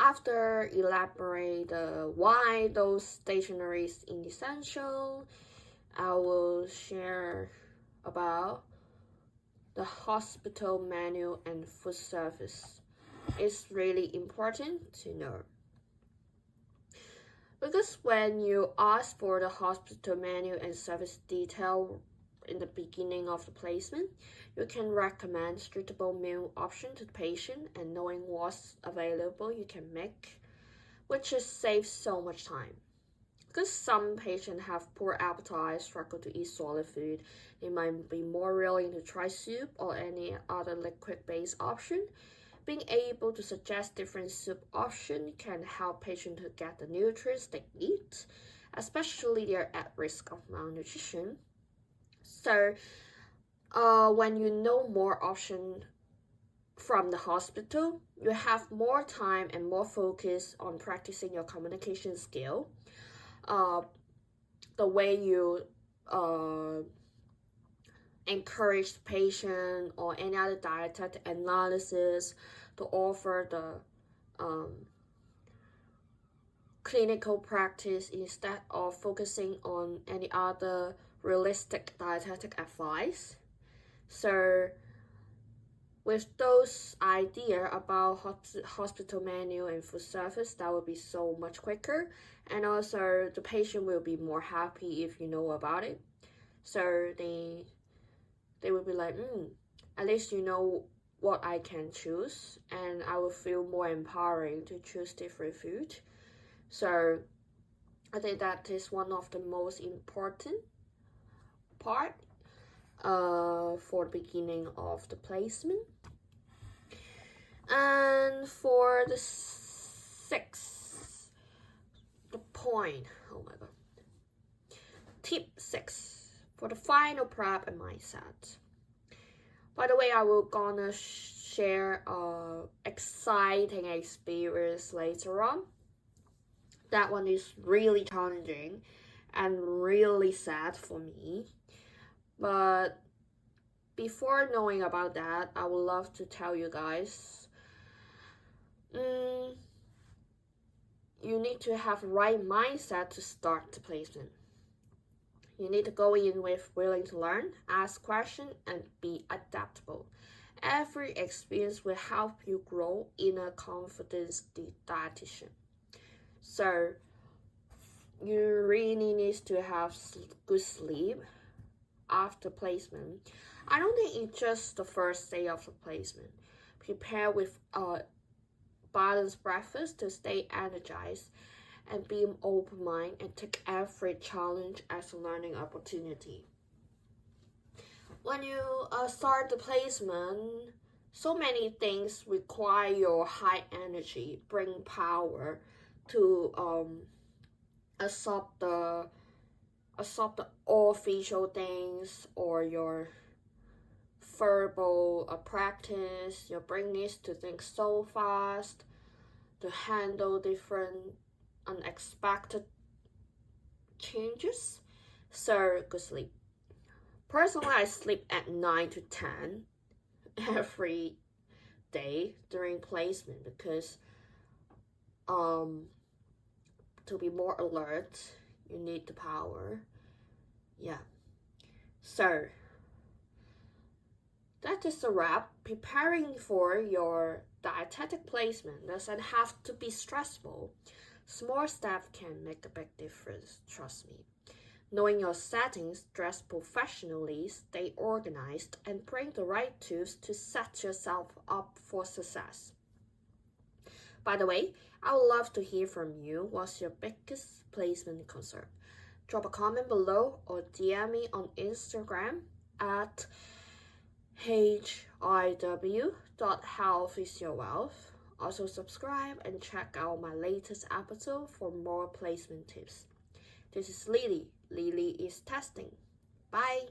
after elaborate why those stationaries is essential, I will share about the hospital menu and food service. It's really important to know. Because when you ask for the hospital menu and service detail in the beginning of the placement, you can recommend suitable meal option to the patient, and knowing what's available you can make, which just saves so much time. Because some patients have poor appetite, struggle to eat solid food, they might be more willing to try soup or any other liquid-based option. Being able to suggest different soup options can help patients to get the nutrients they need, especially they're at risk of malnutrition. So, when you know more options from the hospital, you have more time and more focus on practicing your communication skill. The way you encourage the patient or any other dietetic analysis to offer the clinical practice instead of focusing on any other realistic dietetic advice. So with those ideas about hospital menu and food service, that will be so much quicker, and also the patient will be more happy if you know about it. So they will be like, at least you know what I can choose, and I will feel more empowering to choose different food. So I think that is one of the most important part for the beginning of the placement. And for the point, oh my god, tip 6 for the final prep and mindset. By the way, I will gonna share exciting experience later on. That one is really challenging and really sad for me. But before knowing about that, I would love to tell you guys, you need to have the right mindset to start the placement. You need to go in with willing to learn, ask questions, and be adaptable. Every experience will help you grow in a confident dietitian. So you really need to have good sleep after placement. I don't think it's just the first day of the placement. Prepare with a balanced breakfast to stay energized and be open mind and take every challenge as a learning opportunity. When you start the placement, so many things require your high energy, bring power to absorb the all visual things or your verbal practice. Your brain needs to think so fast to handle different unexpected changes. So good sleep. Personally, I sleep at 9 to 10 every day during placement because to be more alert, you need the power. Yeah. So that is a wrap. Preparing for your dietetic placement doesn't have to be stressful. Small steps can make a big difference, trust me. Knowing your settings, dress professionally, stay organized, and bring the right tools to set yourself up for success. By the way, I would love to hear from you. What's your biggest placement concern? Drop a comment below or DM me on Instagram at hiw.healthisyourwealth. Also subscribe and check out my latest episode for more placement tips. This is Lily. Lily is testing. Bye.